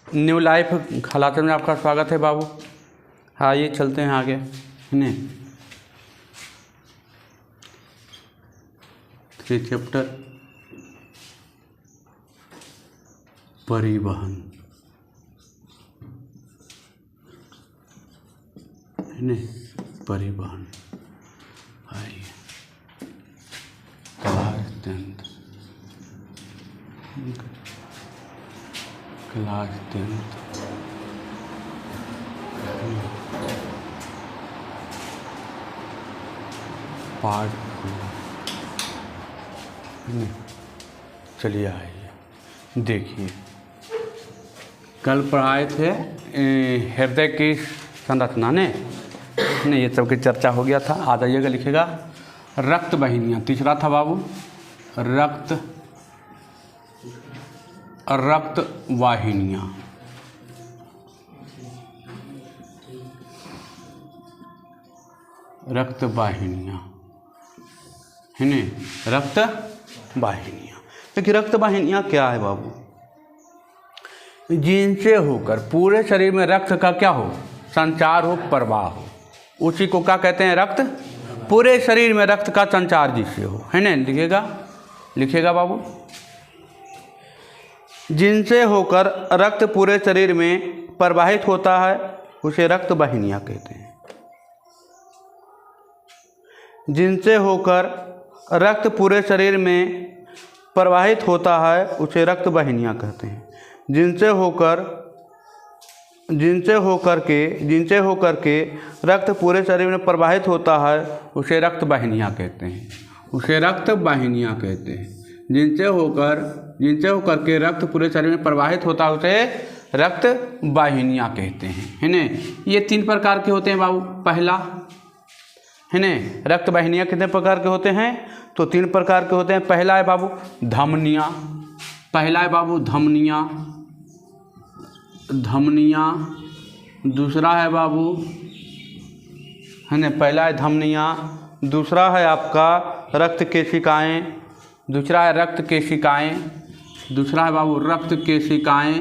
New life खलाते में आपका स्वागत है बाबू। आइए चलते हैं आगे। नहीं 3 चैप्टर परिवहन नहीं परिवहन। आइए क्लास 10th पार्ट 4। चलिए आइए देखिए, कल पढ़ाए थे हृदय की संरचना ने ये सब की चर्चा हो गया था। आ जाइएगा, लिखेगा रक्त वाहिनियाँ। तीसरा था बाबू रक्त वाहिनियाँ। रक्त वाहिनियाँ है नहीं, रक्त वाहिनियाँ। देखिए रक्त वाहिनियाँ क्या है बाबू? जिनसे होकर पूरे शरीर में रक्त का क्या हो, संचार हो, प्रवाह हो, उसी को क्या कहते हैं? रक्त। पूरे शरीर में रक्त का संचार जिससे हो, है ना। लिखेगा बाबू, जिनसे होकर रक्त पूरे शरीर में प्रवाहित होता है उसे रक्त वाहिनियाँ कहते हैं। जिनसे होकर रक्त पूरे शरीर में प्रवाहित होता है उसे रक्त वाहिनियाँ कहते हैं। जिनसे होकर के रक्त पूरे शरीर में प्रवाहित होता है उसे रक्त वाहिनियाँ कहते हैं। उसे रक्त वाहिनियाँ कहते हैं। जिनसे होकर के रक्त पूरे शरीर में प्रवाहित होता है उसे रक्त वाहिनियाँ कहते हैं, है ना। ये 3 प्रकार के होते हैं बाबू। पहला है ना, रक्त वाहिनियाँ कितने प्रकार के होते हैं? तो 3 प्रकार के होते हैं। पहला है बाबू धमनियाँ। दूसरा है बाबू, है ना, पहला है धमनियाँ। दूसरा है आपका रक्त केशिकाएँ। दूसरा है बाबू रक्त केशिकाएँ,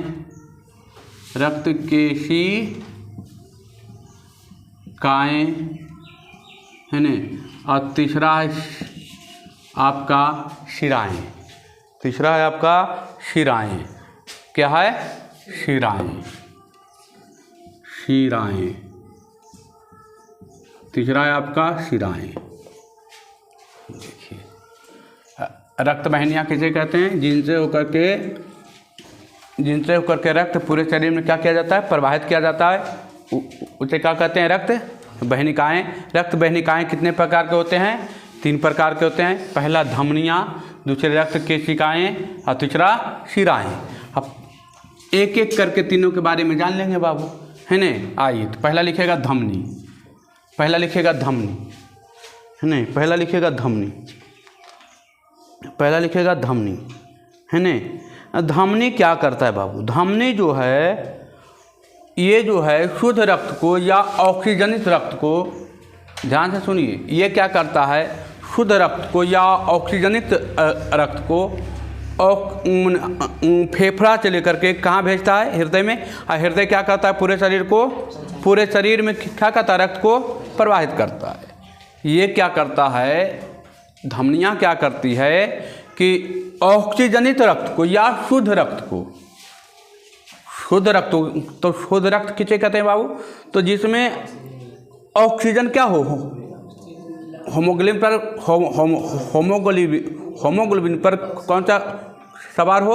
है ना। और तीसरा है आपका शिराएँ। क्या है? शिराएँ। तीसरा है आपका शिराएँ। देखिए रक्त वाहिनियाँ किसे कहते हैं? जिनसे होकर के रक्त पूरे शरीर में क्या किया जाता है? प्रवाहित किया जाता है, उसे क्या कहते हैं? रक्त वाहिनिकाएँ। रक्त वाहिनिकाएँ कितने प्रकार के होते हैं? 3 प्रकार के होते हैं। पहला धमनियाँ, दूसरे रक्त केशिकाएँ और तीसरा शिराएँ। अब एक एक करके तीनों के बारे में जान लेंगे बाबू, है ना। आइए तो पहला लिखेगा धमनी, है ना। पहला लिखेगा धमनी, है ना। धमनी क्या करता है बाबू? धमनी जो है ये जो है शुद्ध रक्त को या ऑक्सीजनित रक्त को, ध्यान से सुनिए, ये क्या करता है? शुद्ध रक्त को या ऑक्सीजनित रक्त को फेफड़ा से लेकर के कहाँ भेजता है? हृदय में। और हृदय क्या करता है? पूरे शरीर में क्या करता है? रक्त को प्रवाहित करता है। ये क्या करता है? धमनियाँ क्या करती है कि ऑक्सीजनित रक्त को या शुद्ध रक्त तो शुद्ध रक्त किसे कहते हैं बाबू? तो जिसमें ऑक्सीजन क्या हो, होमोग्लोबिन पर कौन सा सवार हो?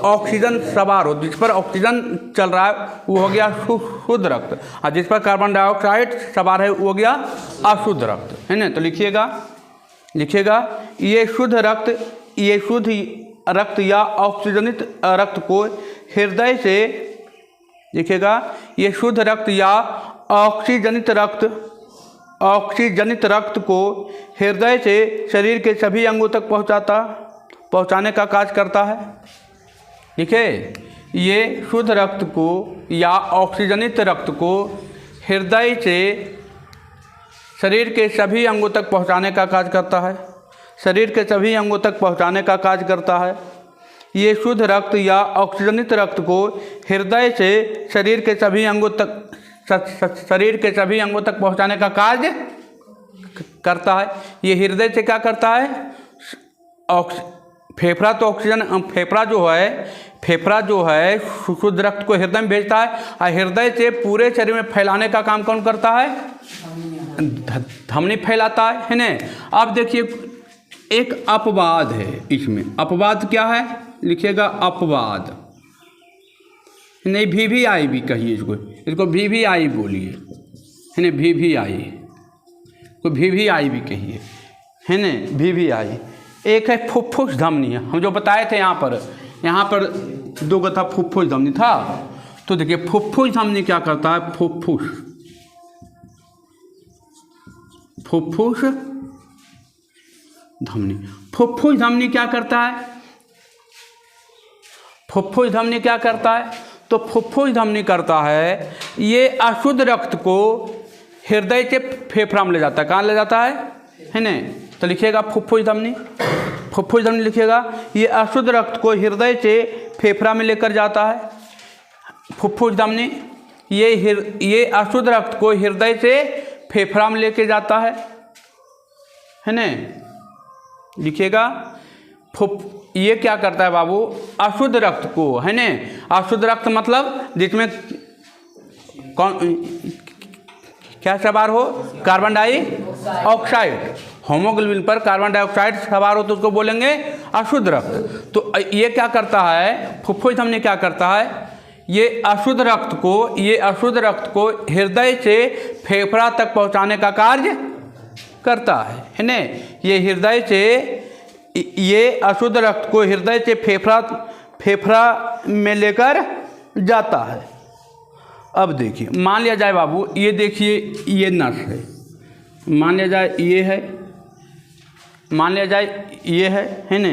ऑक्सीजन सवार हो। जिस पर ऑक्सीजन चल रहा है वो हो गया शुद्ध रक्त, और जिस पर कार्बन डाइऑक्साइड सवार है वो हो गया अशुद्ध रक्त, है ना। तो लिखिएगा ये शुद्ध रक्त या ऑक्सीजनित रक्त को हृदय से, लिखिएगा ये शुद्ध रक्त या ऑक्सीजनित रक्त को हृदय से शरीर के सभी अंगों तक पहुंचाने का कार्य करता है। लिखे, ये शुद्ध रक्त को या ऑक्सीजनित रक्त को हृदय से शरीर के सभी अंगों तक पहुंचाने का कार्य करता है। ये शुद्ध रक्त या ऑक्सीजनित रक्त को हृदय से शरीर के सभी अंगों तक पहुंचाने का कार्य करता है। ये हृदय से क्या करता है? फेफड़ा तो ऑक्सीजन, फेफड़ा जो है शुद्ध रक्त को हृदय में भेजता है, और हृदय से पूरे शरीर में फैलाने का काम कौन करता है? धमनी फैलाता है ना। अब देखिए एक अपवाद है इसमें। अपवाद क्या है? लिखिएगा अपवाद, नहीं VVI भी कहिए इसको VVI बोलिए, है ना। VVI को VVI भी कहिए, है ना। VVI एक है फुफ्फुस धमनी, हम जो बताए थे यहाँ पर 2 था फुफ्फुस धमनी था। तो देखिए फुफ्फुस धमनी क्या करता है? फुफ्फुस धमनी क्या करता है? फुफ्फुस धमनी क्या करता है? तो फुफ्फुस धमनी करता है, ये अशुद्ध रक्त को हृदय से फेफड़ा में ले जाता है। कहाँ ले जाता है ना। तो लिखिएगा फुफ्फुस धमनी लिखिएगा, ये अशुद्ध रक्त को हृदय से फेफड़ा में लेकर जाता है। फुफ्फुस धमनी ये अशुद्ध रक्त को हृदय से फेफड़ा में लेके जाता है ना। लिखिएगा ये क्या करता है बाबू? अशुद्ध रक्त को, है ना। अशुद्ध रक्त मतलब जिसमें कौन क्या सवार हो? Carbon dioxide. होमोग्लोबिन पर कार्बन डाइऑक्साइड सवार हो तो उसको बोलेंगे अशुद्ध रक्त। तो ये क्या करता है? फुफ्फुस धमनी क्या करता है? ये अशुद्ध रक्त को हृदय से फेफड़ा तक पहुंचाने का कार्य करता है ना। ये अशुद्ध रक्त को हृदय से फेफड़ा में लेकर जाता है। अब देखिए मान लिया जाए बाबू, ये देखिए ये नस है, मान लिया जाए ये है ना।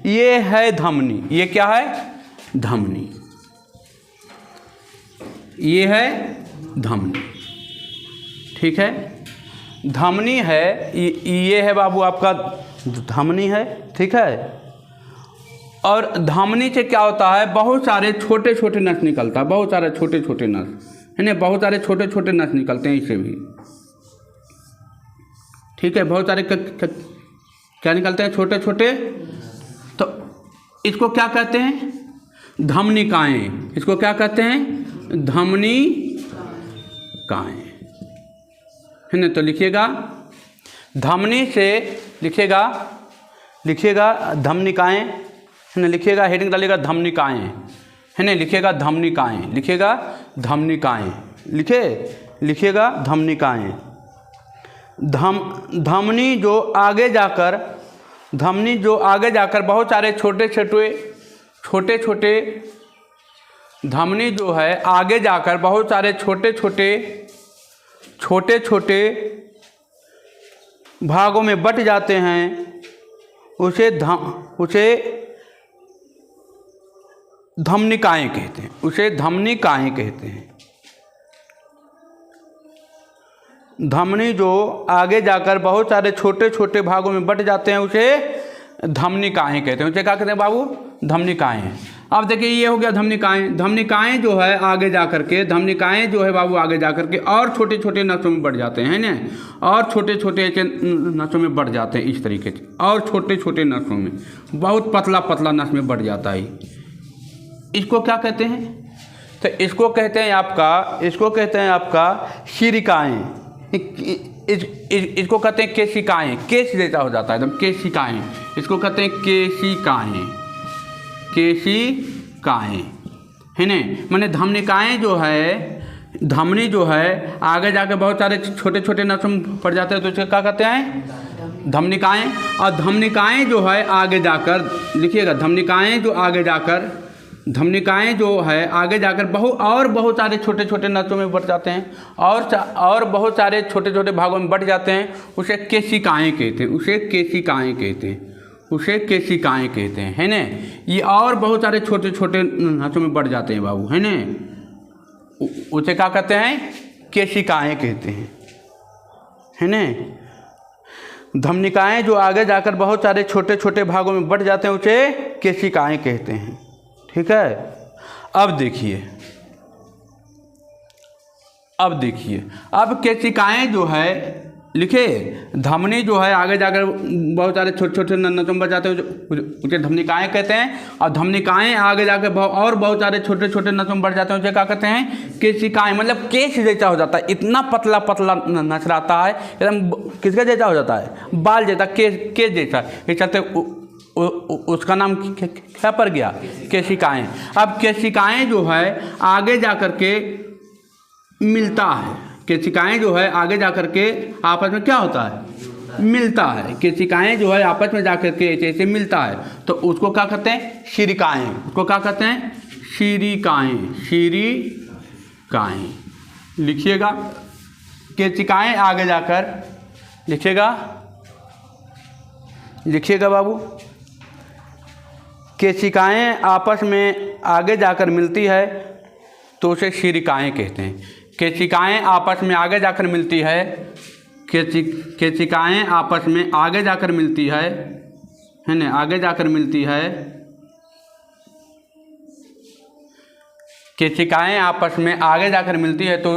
ये है धमनी, ये क्या है? धमनी, ये है धमनी, ठीक है। धमनी है, ये है बाबू आपका धमनी है, ठीक है। और धमनी से क्या होता है? बहुत सारे छोटे छोटे नस निकलता है, बहुत सारे छोटे छोटे नस, है ना। बहुत सारे छोटे छोटे नस निकलते हैं इससे भी, ठीक है। बहुत सारे क्या निकलते हैं? छोटे छोटे। तो इसको क्या कहते हैं? धमनिकाएं। इसको क्या कहते हैं? धमनिकाएं, है ना। तो लिखिएगा धमनी से, लिखिएगा धमनिकाएं, है ना। लिखिएगा हेडिंग डालिएगा धमनिकाएं, है ना। लिखिएगा धमनिकाएं, लिखिएगा धमनिकाएं। धमनी जो आगे जाकर बहुत सारे छोटे छोटे धमनी जो है आगे जाकर बहुत सारे छोटे छोटे भागों में बट जाते हैं, उसे धमनिकाएं कहते हैं। धमनी जो आगे जाकर बहुत सारे छोटे छोटे भागों में बट जाते हैं उसे धमनिकाएं कहते हैं। उसे क्या कहते हैं बाबू? धमनिकाएं। अब देखिए ये हो गया धमनिकाएं जो है आगे जाकर के, धमनिकाएं जो है बाबू आगे जाकर के और छोटे छोटे नसों में बढ़ जाते हैं ना, और छोटे छोटे नसों में बढ़ जाते हैं इस तरीके से, और छोटे छोटे नसों में, बहुत पतला नस में बढ़ जाता है। इसको क्या कहते हैं? तो इसको कहते हैं आपका शिरिकाएं। इसको कहते हैं केशिकाएं, केश जैसा हो जाता है एकदम, केशिकाएं। इसको कहते हैं केशिकाएं, है ना। माने धमनिकाएं जो है, धमनी जो है आगे जाकर बहुत सारे छोटे छोटे नसों में पड़ जाते हैं तो इसे क्या कहते हैं? धमनिकाएं। और धमनिकाएं जो है आगे जाकर, लिखिएगा धमनिकाएं जो है आगे जाकर बहुत सारे छोटे छोटे नसों में बढ़ जाते हैं, और बहुत सारे छोटे छोटे भागों में बढ़ जाते हैं, उसे केशिकाएं कहते हैं, है ना। ये और बहुत सारे छोटे छोटे नसों में बढ़ जाते हैं बाबू, है ना। उसे क्या कहते हैं? केशिकाएं कहते हैं, है ना। धमनिकाएं जो आगे जाकर बहुत सारे छोटे छोटे भागों में बट जाते हैं उसे केशिकाएं कहते हैं। ठीक है, अब देखिए अब केशिकाएं जो है लिखे, धमनी जो है आगे जाकर बहुत सारे छोटे छोटे नसों में बट जाते हैं उसे धमनिकाएं कहते हैं, और धमनिकाएं आगे जाकर और बहुत सारे छोटे छोटे नसों में बढ़ जाते हैं उसे क्या कहते हैं? केशिकाएं। मतलब केश जैसा हो जाता है, इतना पतला पतला नस रहता है, एकदम किसका जैसा हो जाता है? बाल जैसा, केश जैसा। इस चलते उसका नाम क्या पड़ गया? केशिकाएं। अब केशिकाएं जो है आगे जाकर के मिलता है, केशिकाएं जो है आगे जाकर के आपस में क्या होता है? मिलता है। केशिकाएं जो है आपस में जाकर के ऐसे मिलता है तो उसको क्या कहते हैं? शिरिकाएं। उसको क्या कहते हैं? शिरिकाएं। शिरिकाएं लिखिएगा। केशिकाएं आगे जाकर लिखिएगा बाबू। केशिकाएं आपस में आगे जाकर मिलती है तो उसे शिरिकाएं कहते हैं। केशिकाएं आपस में आगे जाकर मिलती है, केशिकाएं आपस में आगे जाकर मिलती है ना, आगे जाकर मिलती है। केशिकाएं आपस में आगे जाकर मिलती है तो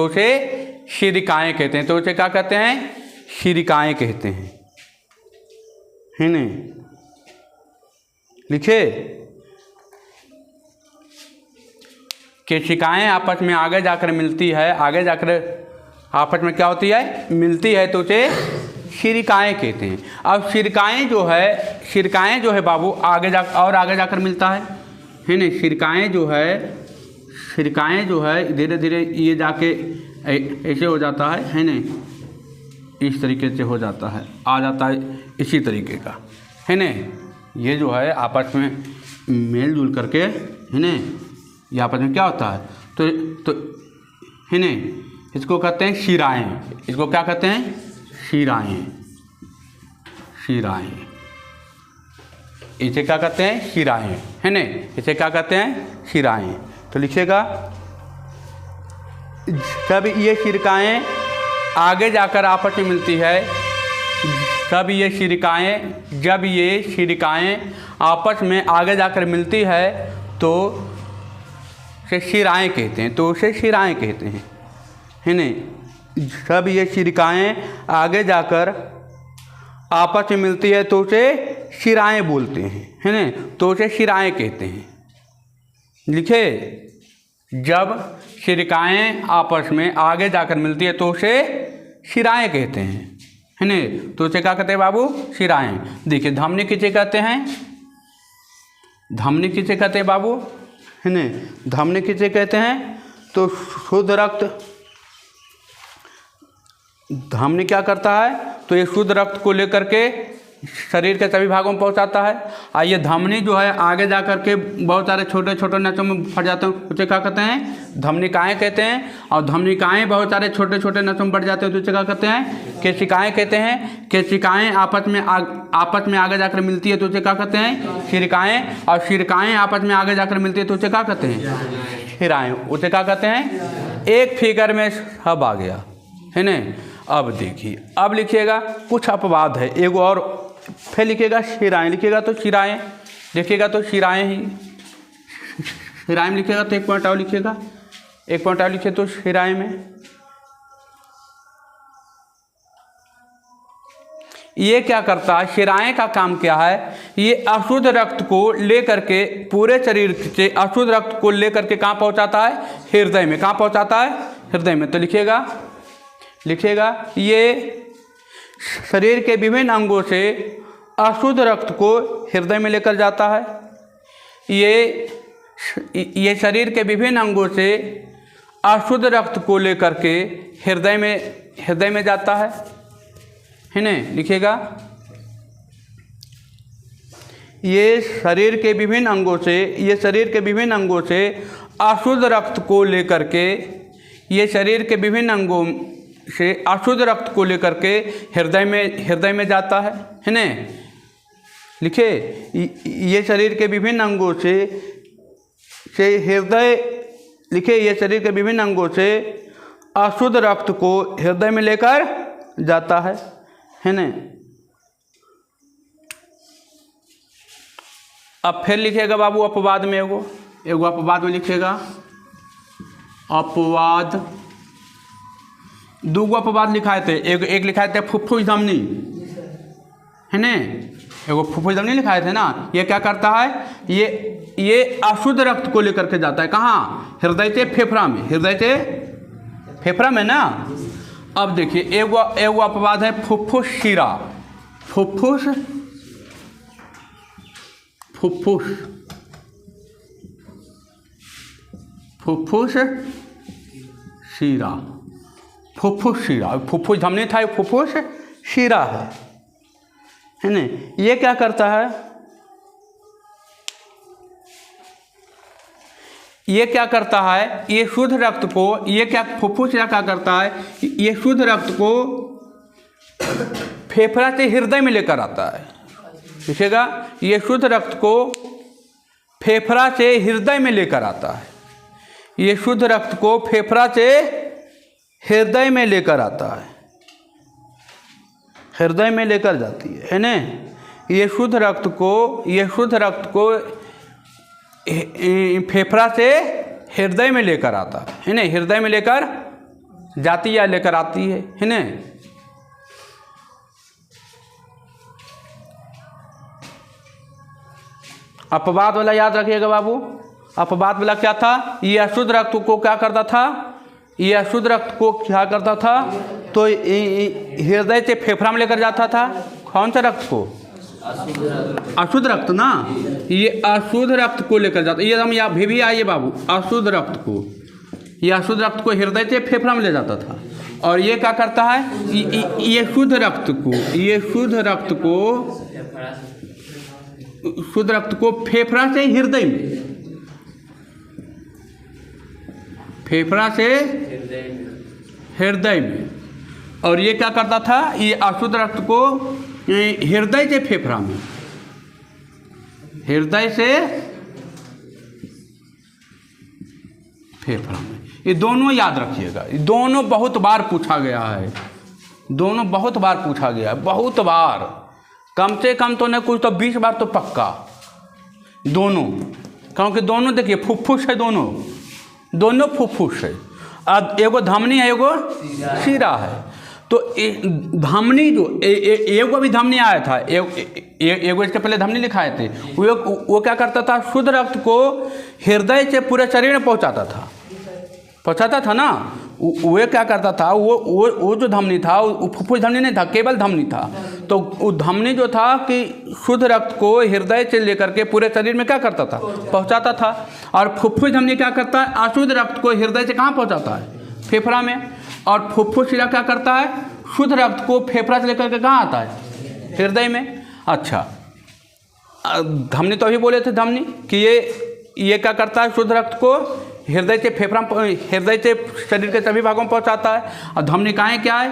उसे शिरिकाएं कहते हैं। तो उसे क्या कहते हैं? शिरिकाएं कहते हैं, है ना। लिखे, केशिकाएं आपस में आगे जाकर मिलती है, आगे जाकर आपस में क्या होती है? मिलती है तो उसे शिरिकाएं कहते हैं। अब शिरिकाएं जो है बाबू आगे जाकर मिलता है ना। शिरिकाएं जो है धीरे धीरे ये जाके ऐसे हो जाता है ना, इस तरीके से हो जाता है, आ जाता है इसी तरीके का, है ना। ये जो है आपस में मेल जुल करके, है ना, ये आपस में क्या होता है? तो है ना, इसको कहते हैं शिराएं। इसको क्या कहते हैं? शिराएं। इसे क्या कहते हैं? शिराएं, है ना। इसे क्या कहते हैं? शिराएं। तो लिखिएगा, जब ये शिरिकाएं आगे जाकर आपस में मिलती है, जब ये शिरिकाएं आपस में आगे जाकर मिलती है तो उसे शिराएं कहते हैं। है ना। जब ये शिरिकाएं आगे जाकर आपस में मिलती है तो उसे शिराएं बोलते हैं, है ना। तो उसे शिराएं कहते हैं। लिखे, जब शिरिकाएं आपस में आगे जाकर मिलती है तो उसे शिराएं कहते हैं, है ना। तो उसे क्या कहते हैं बाबू? शिराएं। देखिए, धमनी किसे कहते हैं? बाबू, है ना। धमनी किसे कहते हैं? तो शुद्ध रक्त, धमनी क्या करता है? तो ये शुद्ध रक्त को लेकर के शरीर के सभी भागों में पहुंचाता है। और ये धमनी जो है आगे जाकर के बहुत सारे छोटे छोटे नसों में फट जाते हैं, उसे क्या कहते हैं? धमनिकाएं कहते हैं। और धमनिकाएं बहुत सारे छोटे छोटे नसों में बढ़ जाते हैं तो उसे क्या कहते हैं? केशिकाएं कहते हैं। केशिकाएं आपस में आगे जाकर मिलती है तो उसे क्या कहते हैं? शिरिकाएं। और शिरिकाएं आपस में आगे जाकर मिलती है तो उसे क्या कहते हैं? शिराएं। उसे क्या कहते हैं? एक फिगर में सब आ गया, है ना। अब देखिए, अब लिखिएगा, कुछ अपवाद है, एगो और फिर लिखिएगा शिराएं। लिखिएगा तो शिराएं, लिखिएगा तो शिराएं ही, शिराएं में लिखिएगा तो एक पॉइंट और लिखिएगा, एक पॉइंट और लिखिए तो शिराएं में। ये क्या करता है? शिराएं का काम क्या है? ये अशुद्ध रक्त को लेकर के पूरे शरीर से अशुद्ध रक्त को लेकर के कहाँ पहुँचाता है? हृदय में। कहाँ पहुँचाता है? हृदय में। तो लिखिएगा, ये शरीर के विभिन्न अंगों से अशुद्ध रक्त को हृदय में लेकर जाता है। ये शरीर के विभिन्न अंगों से अशुद्ध रक्त को लेकर के हृदय में जाता है ना। लिखिएगा, ये शरीर के विभिन्न अंगों से अशुद्ध रक्त को लेकर के, ये शरीर के विभिन्न अंगों से अशुद्ध रक्त को लेकर के हृदय में जाता है ना। लिखे, ये शरीर के विभिन्न अंगों से हृदय, लिखे, ये शरीर के विभिन्न अंगों से अशुद्ध रक्त को हृदय में लेकर जाता है है ना। अब फिर लिखेगा बाबू अपवाद में एगो अपवाद में लिखेगा अपवाद, दूगो अपवाद लिखाए थे, एक लिखाए थे फुफ्फुस धमनी, है ना, एगो फुफ्फुस धमनी लिखाए थे ना। ये क्या करता है, ये अशुद्ध रक्त को लेकर के जाता है कहाँ, हृदय से फेफड़ा में, हृदय से फेफड़ा में ना। अब देखिए एगो अपवाद है फुफ्फुस शिरा, फुफ्फुस शिरा, फुफ्फुस धमनी था, फुफ्फुस शिरा है ना। ये क्या करता है, ये शुद्ध रक्त को, ये क्या फुफ्फुस शिरा क्या करता है, ये शुद्ध रक्त को फेफड़ा से हृदय में लेकर आता है। लिखेगा ये शुद्ध रक्त को फेफड़ा से हृदय में लेकर आता है, ये शुद्ध रक्त को फेफड़ा से हृदय में लेकर आता है, हृदय में लेकर जाती है ना। ये शुद्ध रक्त को फेफड़ा से हृदय में लेकर आता है ना, हृदय में लेकर जाती या लेकर आती है ना। अपवाद वाला याद रखिएगा बाबू, अपवाद वाला क्या था, ये अशुद्ध रक्त को क्या करता था, ये अशुद्ध रक्त को क्या करता था, तो हृदय से फेफड़ा में लेकर जाता था। कौन सा रक्त को, अशुद्ध रक्त ना, ये अशुद्ध रक्त को लेकर जाता, ये हम यहाँ भी आइए बाबू, अशुद्ध रक्त को, ये अशुद्ध रक्त को हृदय से फेफड़ा में ले जाता था। और ये क्या करता है, ये शुद्ध रक्त को फेफड़ा से हृदय में, फेफड़ा से हृदय में, और ये क्या करता था, ये अशुद्ध रक्त को हृदय से फेफड़ा में, हृदय से फेफड़ा में। ये दोनों याद रखिएगा, ये दोनों बहुत बार पूछा गया है, दोनों बहुत बार पूछा गया है, बहुत बार, कम से कम तो नहीं कुछ तो 20 बार तो पक्का दोनों, क्योंकि दोनों देखिए फुफ्फुस है, दोनों फुफ्फुस है, अब एगो धमनी है एगो शिरा है। तो धमनी जो एगो भी धमनी आया था, एगो इसके पहले धमनी लिखाए थे, वो क्या करता था, शुद्ध रक्त को हृदय से पूरे शरीर में पहुंचाता था ना। वो क्या करता था, वो जो धमनी था वो फुफ्फुस धमनी नहीं था, केवल धमनी था। तो वो धमनी जो था कि शुद्ध रक्त को हृदय से लेकर के पूरे शरीर में क्या करता था, पहुंचाता था। और फुफ्फुस धमनी क्या करता है, अशुद्ध रक्त को हृदय से कहाँ पहुंचाता है, फेफड़ा में। और फुफ्फुस शिरा क्या करता है, शुद्ध रक्त को फेफड़ा से लेकर के कहाँ आता है, हृदय में। अच्छा, धमनी तो अभी बोले थे धमनी कि ये क्या करता है, शुद्ध रक्त को हृदय से फेफड़ा, हृदय से शरीर के सभी भागों में पहुंचाता है। और धमनिकाएँ क्या है,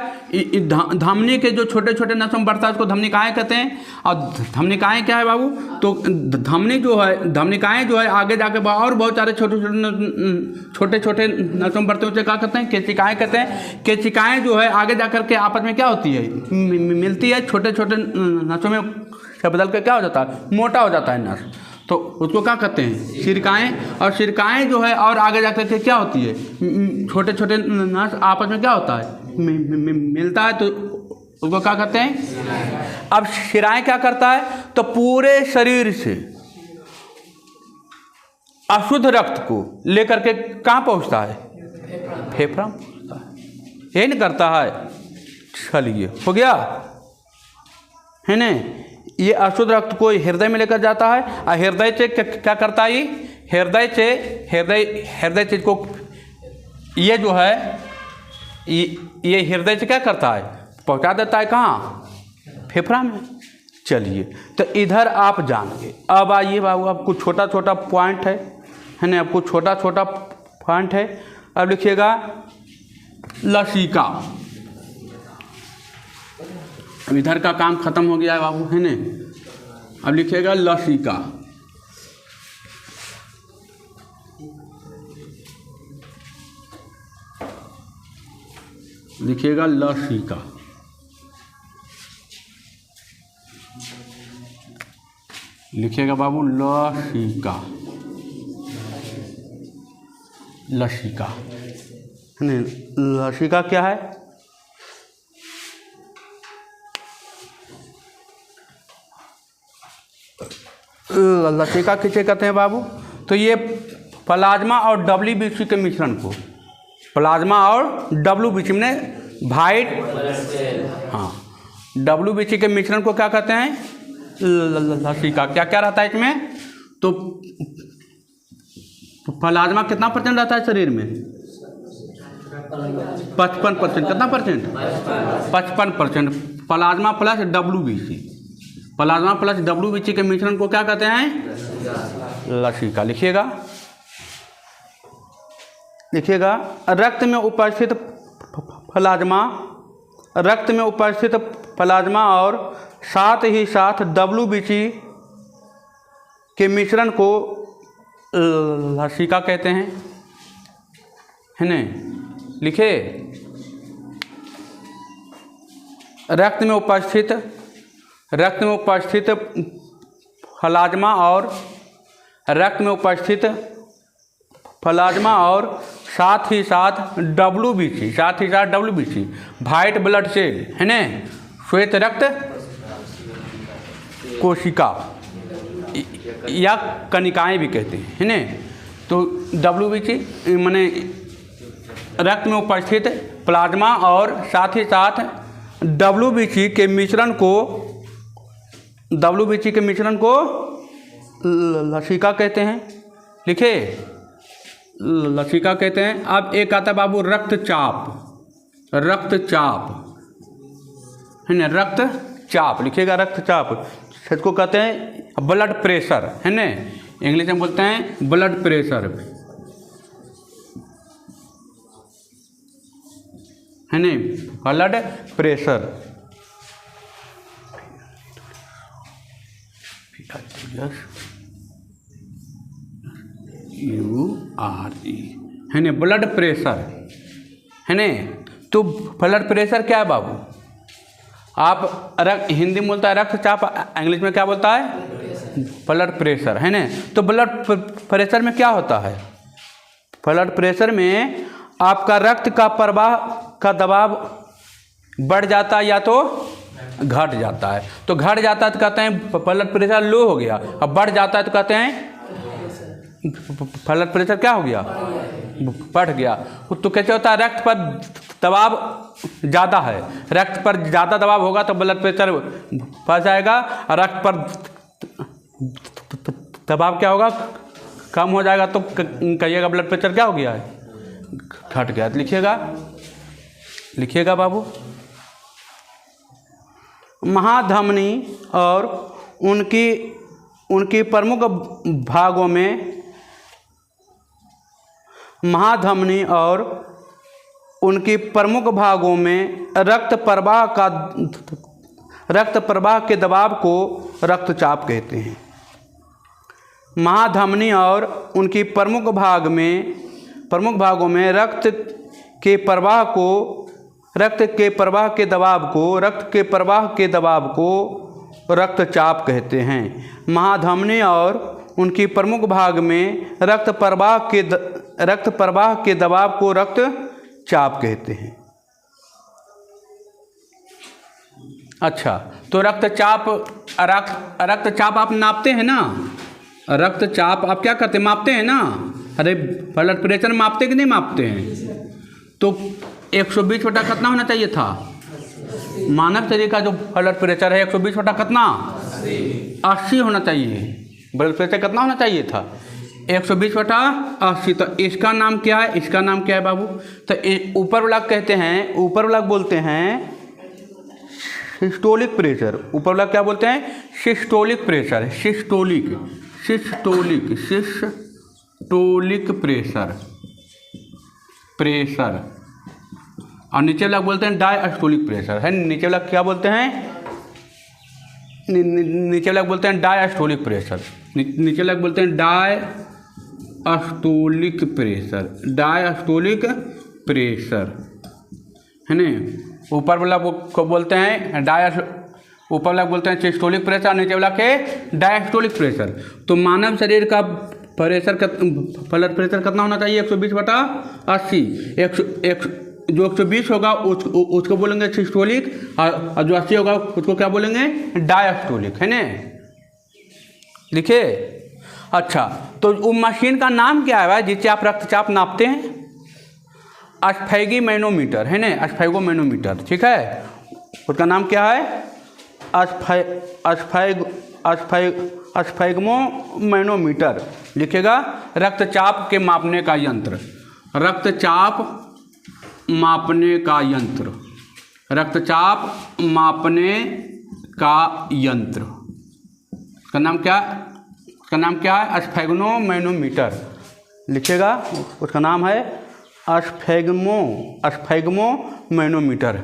धमनी के जो छोटे छोटे नसों में बढ़ता है उसको धमनिकाएँ कहते हैं। और धमनिकाएँ क्या है बाबू, तो धमनी जो है, धमनिकाएँ जो है आगे जाके और बहुत सारे छोटे छोटे नसों में बढ़ते हैं, उसे क्या कहते हैं, केशिकाएँ कहते हैं। केशिकाएँ जो है आगे जा कर के आपस में क्या होती है, मिलती है, छोटे छोटे नसों में से बदल के क्या हो जाता है, मोटा हो जाता है नस, तो उसको क्या कहते हैं, शिरकाएँ। और शिरकाएँ जो है और आगे जाकर के क्या होती है, छोटे छोटे नस आपस में क्या होता है, मिलता है, तो उसको क्या कहते हैं। अब शिराएँ क्या करता है, तो पूरे शरीर से अशुद्ध रक्त को लेकर के कहाँ पहुँचता है, फेफड़ा में पहुँचता है, यही नहीं करता है। चलिए हो गया है ना। ये अशुद्ध रक्त को हृदय में लेकर जाता है, और हृदय से क्या करता है, हृदय से को, ये जो है ये हृदय से क्या करता है, पहुंचा देता है कहाँ, फेफड़ा में। चलिए तो इधर आप जानेंगे। अब आइए बाबू, अब कुछ छोटा छोटा पॉइंट है ना, अब कुछ छोटा छोटा पॉइंट है। अब लिखिएगा लसिका। अब इधर का काम खत्म हो गया है बाबू, है ना। अब लिखिएगा लसिका। लिखिएगा लसिका। लिखिएगा बाबू लसिका, लसिका है ना। लसिका क्या है? लसिका किसे कहते हैं बाबू? तो ये प्लाज्मा और WBC के मिश्रण को, प्लाज्मा और WBC में वाइट, हाँ, WBC के मिश्रण को क्या कहते हैं? लसिका। क्या क्या रहता है इसमें? तो प्लाज्मा कितना परसेंट रहता है शरीर में? 55%। कितना percent? 55%। Plasma plus WBC, plasma plus WBC के मिश्रण को क्या कहते हैं? लसिका। लिखिएगा, लिखिएगा रक्त में उपस्थित प्लाज्मा, रक्त में उपस्थित प्लाज्मा और साथ ही साथ WBC के मिश्रण को लसिका कहते हैं, है ना। लिखे, रक्त में उपस्थित प्लाज्मा और रक्त में उपस्थित प्लाज्मा और साथ ही साथ WBC वाइट ब्लड सेल, है ना, श्वेत रक्त कोशिका या कणिकाएं भी कहते हैं, है ना। तो WBC माने रक्त में उपस्थित प्लाज्मा और साथ ही साथ WBC के मिश्रण को लसिका कहते हैं। लिखे, लसिका कहते हैं। अब एक आता बाबू रक्तचाप, है ना, रक्तचाप। लिखिएगा रक्तचाप, इसको कहते हैं ब्लड प्रेशर, है ना, इंग्लिश में बोलते हैं ब्लड प्रेशर, है ना, ब्लड प्रेशर। URE, है ना, ब्लड प्रेशर, है ना। तो ब्लड प्रेशर क्या है बाबू? आप हिंदी में बोलता है रक्तचाप, इंग्लिश में क्या बोलता है? ब्लड प्रेशर, है ना। तो ब्लड प्रेशर में क्या होता है? ब्लड प्रेशर में आपका रक्त का प्रवाह का दबाव बढ़ जाता है या तो घट जाता है। तो घट जाता है तो कहते हैं ब्लड प्रेशर लो हो गया, अब बढ़ जाता है तो कहते हैं ब्लड प्रेशर क्या हो गया? बढ़ गया। तो कैसे होता है? रक्त पर दबाव ज़्यादा है, रक्त पर ज़्यादा दबाव होगा तो ब्लड प्रेशर बढ़ जाएगा, और रक्त पर दबाव क्या होगा? कम हो जाएगा। तो कहिएगा ब्लड प्रेशर क्या हो गया है? घट गया। लिखिएगा, लिखिएगा बाबू, महाधमनी और उनकी प्रमुख भागों में, महाधमनी और उनकी प्रमुख भागों में रक्त प्रवाह के दबाव को रक्तचाप कहते हैं। महाधमनी और उनकी प्रमुख भागों में रक्त के प्रवाह के दबाव को रक्तचाप कहते हैं। महाधमनी और उनकी प्रमुख भाग में रक्त प्रवाह के दबाव को रक्तचाप कहते हैं। अच्छा, तो रक्तचाप आप नापते हैं ना? रक्तचाप आप क्या करते हैं? मापते हैं ना? अरे ब्लड प्रेशर मापते कि नहीं मापते हैं? तो 120 बटा कितना होना चाहिए था? मानक तरीका जो ब्लड प्रेशर है 120 बटा कितना? 80 होना चाहिए। ब्लड प्रेशर कितना होना चाहिए था? 120 बटा 80। तो इसका नाम क्या है? इसका नाम क्या है बाबू? तो ऊपर वाला कहते हैं, ऊपर वाला बोलते हैं सिस्टोलिक प्रेशर। ऊपर वाला क्या बोलते हैं? Systolic pressure, systolic pressure. और नीचे वाला बोलते हैं डायस्टोलिक प्रेशर, है। नीचे वाला क्या बोलते हैं? नीचे वाला बोलते हैं डायस्टोलिक प्रेशर। नीचे वाला बोलते हैं डायस्टोलिक प्रेशर, है ना। ऊपर वाला को बोलते हैं ऊपर वाला बोलते हैं सिस्टोलिक प्रेशर, नीचे वाला के डायस्टोलिक प्रेशर। तो मानव शरीर का प्रेशर ब्लड प्रेशर कितना होना चाहिए? 120/80। जो 120 होगा उसको बोलेंगे सिस्टोलिक, और जो 80 होगा उसको क्या बोलेंगे? डायस्टोलिक, है ना। लिखे। अच्छा, तो वो मशीन का नाम क्या है भाई जिससे आप रक्तचाप नापते हैं? स्फैगोमैनोमीटर, है ना, स्फैगोमैनोमीटर, ठीक है। उसका नाम क्या है? स्फैगोमैनोमीटर। लिखेगा रक्तचाप के मापने का यंत्र, रक्तचाप मापने का यंत्र, रक्तचाप मापने का यंत्र। उसका नाम क्या है? स्फैगोमैनोमीटर। लिखेगा, उसका नाम है स्फैगोमैनोमीटर।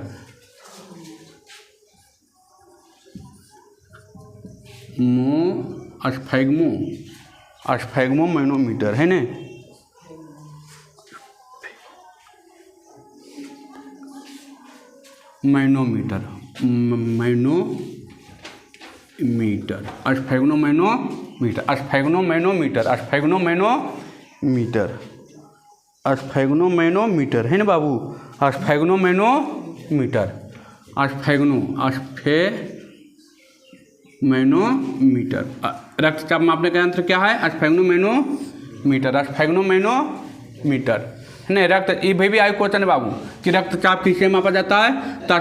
स्फैगोमैनोमीटर, है ना। मैनोमीटर, स्फैगोमैनोमीटर, है ना बाबू। स्फैगोमैनोमीटर, स्फैगोमैनोमीटर। रक्तचाप मापने का यंत्र क्या है? स्फैगोमैनोमीटर, है ना। रक्त ये भी आयु क्वेश्चन है बाबू कि रक्तचाप किससे मापा जाता है? तो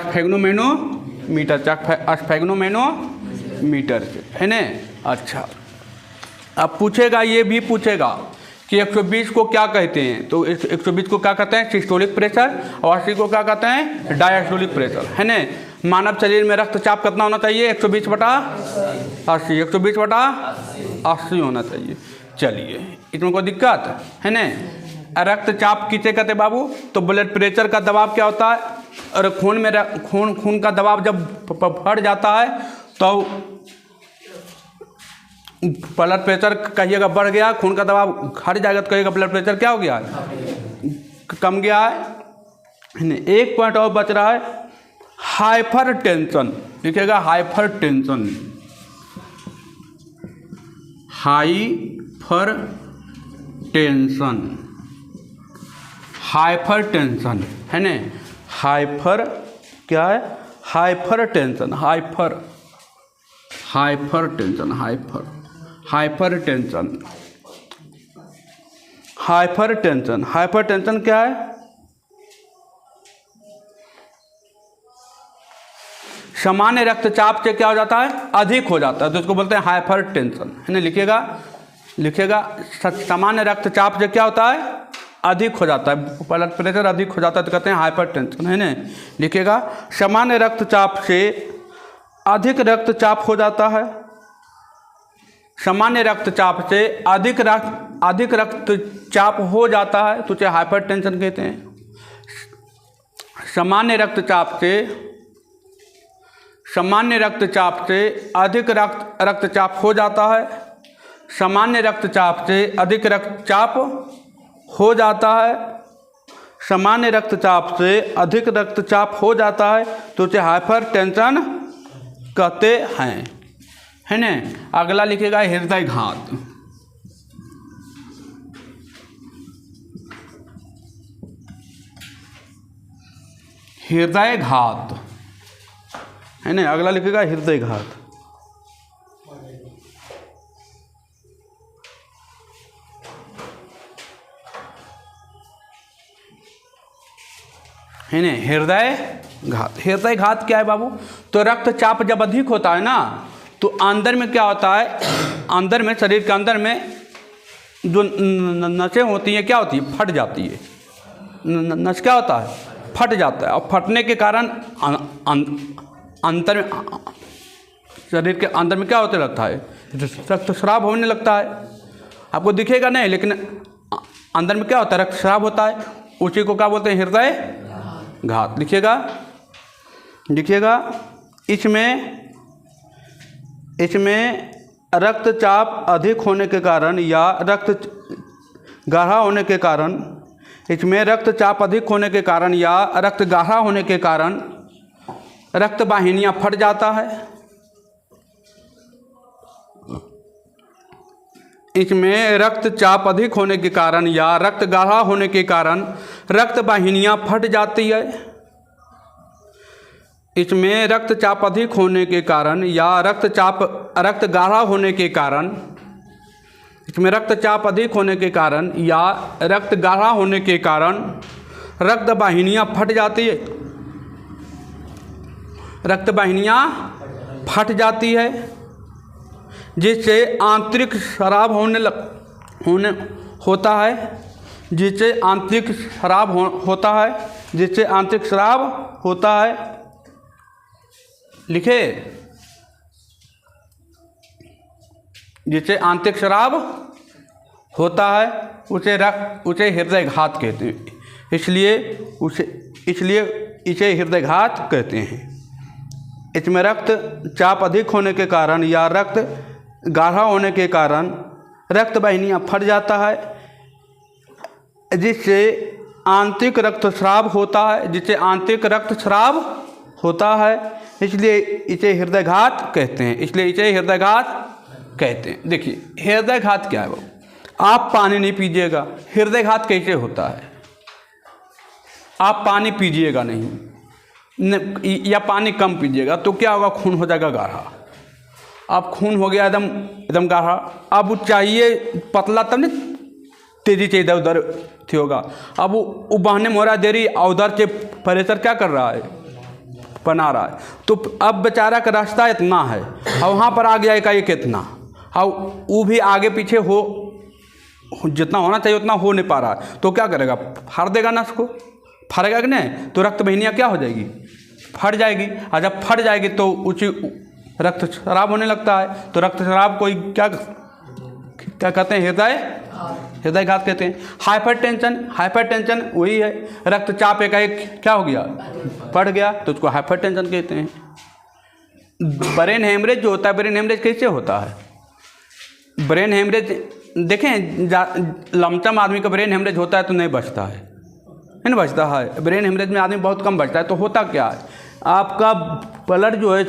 स्फैगोमैनोमीटर से, है ना। अच्छा, अब पूछेगा, ये भी पूछेगा कि 120 को क्या कहते हैं? तो 120 को क्या कहते हैं? सिस्टोलिक प्रेशर, और 80 को क्या कहते हैं? डायस्टोलिक प्रेशर, है ना। मानव शरीर में रक्तचाप कितना होना चाहिए? 120/80, 120/80 होना चाहिए। चलिए, इसमें कोई दिक्कत है ना। रक्तचाप किसे कहते हैं बाबू? तो ब्लड प्रेशर का दबाव क्या होता है? और खून का दबाव जब बढ़ जाता है तो ब्लड प्रेशर कहिएगा बढ़ गया, खून का दबाव घट जाएगा तो कहिएगा ब्लड प्रेशर क्या हो गया है? कम गया है। एक पॉइंट और बच रहा है, हाइपर टेंशन। लिखिएगा हाइपर टेंशन, हाइपर टेंशन, है ना। हाइपर क्या है? हाइपर टेंशन, हाइपर टेंशन क्या है? सामान्य रक्तचाप से क्या हो जाता है? अधिक हो जाता है, तो इसको बोलते हैं हाइपर टेंशन, है ना। लिखिएगा सामान्य रक्तचाप से क्या होता है? अधिक हो जाता है, ब्लड प्रेशर अधिक हो जाता है तो कहते हैं हाइपर टेंशन, है ना। लिखिएगा सामान्य रक्तचाप से अधिक रक्तचाप हो जाता है, सामान्य रक्तचाप से अधिक रक्तचाप हो जाता है तो उसे हाइपर टेंशन कहते हैं। सामान्य रक्तचाप से अधिक रक्तचाप हो जाता है, सामान्य रक्तचाप से अधिक रक्तचाप हो जाता है, सामान्य रक्तचाप से अधिक रक्तचाप हो जाता है तो उसे हाइपर टेंशन कहते हैं, है ना। अगला लिखेगा हृदयघात। हृदयघात, है ना। अगला लिखेगा हृदयघात। है ना। हृदयघात क्या है बाबू? तो रक्तचाप जब अधिक होता है ना तो अंदर में क्या होता है? अंदर में, शरीर के अंदर में जो नसें होती हैं क्या होती है? फट जाती है। नस क्या होता है? फट जाता है, और फटने के कारण अंतर में, शरीर के अंदर में क्या होते लगता है? रक्तस्राव होने लगता है। आपको दिखेगा नहीं, लेकिन अंदर में क्या होता है? रक्तस्राव होता है। उसी को क्या बोलते हैं? हृदयघात। लिखिएगा इसमें रक्तचाप अधिक होने के कारण या रक्त गाढ़ा होने के कारण, इसमें रक्तचाप अधिक होने के कारण या रक्त गाढ़ा होने के कारण रक्त वाहिनियाँ फट जाता है, इसमें रक्तचाप अधिक होने के कारण या रक्त गाढ़ा होने के कारण रक्त वाहिनियाँ फट जाती है। इसमें रक्तचाप अधिक होने के कारण या रक्त गाढ़ा होने के कारण, इसमें रक्तचाप अधिक होने के कारण या रक्त गाढ़ा होने के कारण रक्त वाहिनियाँ फट जाती है, रक्त वाहिनियाँ फट जाती है, जिससे आंतरिक स्राव होता है, जिससे आंतरिक स्राव होता है, जिससे आंतरिक स्राव होता है। लिखे, जिससे आंतरिक स्राव होता है उसे हृदयघात कहते हैं। इसलिए इसे हृदयघात कहते हैं। इसमें रक्तचाप अधिक होने के कारण या रक्त गाढ़ा होने के कारण रक्त वाहिनियाँ फट जाता है, जिससे आंतरिक रक्तस्राव होता है, जिससे आंतरिक रक्तस्राव होता है। इसलिए इसे हृदयघात कहते हैं, इसलिए इसे हृदयघात कहते हैं। देखिए हृदयघात क्या है वो, आप पानी नहीं पीजिएगा, हृदयघात कैसे होता है? आप पानी पीजिएगा नहीं या पानी कम पीजिएगा तो क्या होगा? खून हो जाएगा गाढ़ा। अब खून हो गया एकदम गाढ़ा, अब चाहिए पतला, तब नहीं तेजी से इधर उधर थी होगा। अब वो बहने में हो रहा है देरी, और उधर से प्रेशर क्या कर रहा है? बना रहा है। तो अब बेचारा का रास्ता इतना है और वहाँ पर आ गया एकाएक इतना, और वो भी आगे पीछे हो, जितना होना चाहिए उतना हो नहीं पा रहा है, तो क्या करेगा? फाड़ देगा नस को, फाड़ेगा कि नहीं? तो रक्त वाहिनियाँ क्या हो जाएगी? फट जाएगी। और जब फट जाएगी तो ऊँची रक्तस्राव होने लगता है। तो रक्तस्राव कोई क्या कहते हैं? हृदयघात कहते हैं। हाइपरटेंशन वही है, रक्तचाप एकाएक क्या हो गया? बढ़ गया, तो उसको हाइपरटेंशन कहते हैं। ब्रेन हेमरेज जो होता है, ब्रेन हेमरेज कैसे होता है? ब्रेन हेमरेज देखें, लमसम आदमी का ब्रेन हेमरेज होता है तो नहीं बचता है, नहीं बचता है। ब्रेन हेमरेज में आदमी बहुत कम बचता है। तो होता क्या है? आपका ब्लड जो है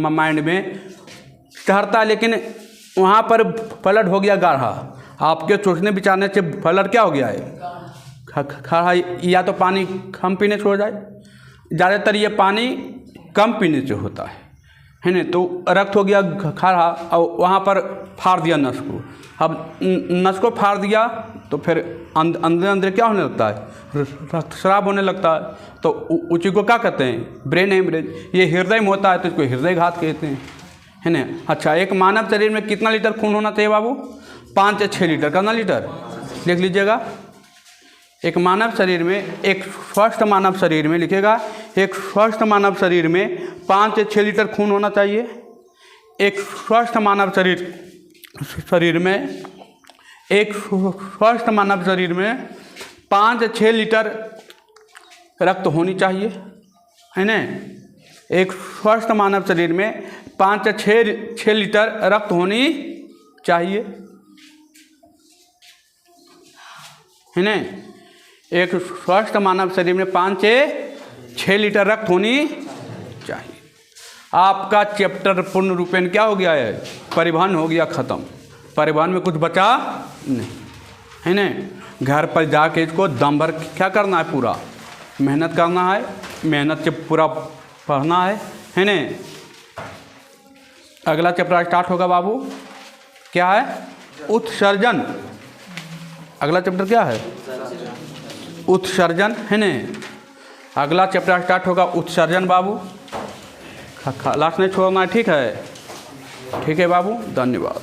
माइंड में चढ़ता है, लेकिन वहाँ पर ब्लड हो गया गाढ़ा। आपके सोचने विचारने से ब्लड क्या हो गया है? गाढ़ा। या तो पानी कम पीने से हो जाए, ज़्यादातर ये पानी कम पीने से होता है ना। तो रक्त हो गया गाढ़ा और वहाँ पर फाड़ दिया नस को। अब नस को फाड़ दिया तो फिर अंदर अंदर क्या होने लगता है? रक्तस्राव होने लगता है। तो उसी को क्या कहते हैं? Brain haemorrhage. ये हृदय में होता है तो इसको हृदयघात कहते हैं, है ना। अच्छा, एक मानव शरीर में कितना लीटर खून होना चाहिए बाबू? 5 से 6 लीटर। कितना लीटर? लिख लीजिएगा। एक मानव शरीर में, एक स्वस्थ मानव शरीर में, लिखेगा, एक स्वस्थ मानव शरीर में 5 से 6 लीटर खून होना चाहिए। एक स्वस्थ मानव शरीर में, एक स्वस्थ मानव शरीर में 5 से 6 लीटर रक्त होनी चाहिए, है ना। एक स्वस्थ मानव शरीर में 5 से 6 लीटर रक्त होनी चाहिए, है ना। एक स्वस्थ मानव शरीर में 5 से 6 लीटर रक्त होनी चाहिए। आपका चैप्टर पूर्ण रूपेण क्या हो गया है? परिवहन हो गया ख़त्म। परिवहन में कुछ बचा नहीं, है ना। घर पर जाके इसको दम भर क्या करना है? पूरा मेहनत करना है, मेहनत से पूरा पढ़ना है ना। अगला चैप्टर स्टार्ट होगा बाबू, क्या है? उत्सर्जन। अगला चैप्टर क्या है? उत्सर्जन, है ना। अगला चैप्टर स्टार्ट होगा उत्सर्जन बाबू। लास्ट नहीं छोड़ना है, ठीक है? ठीक है बाबू, धन्यवाद।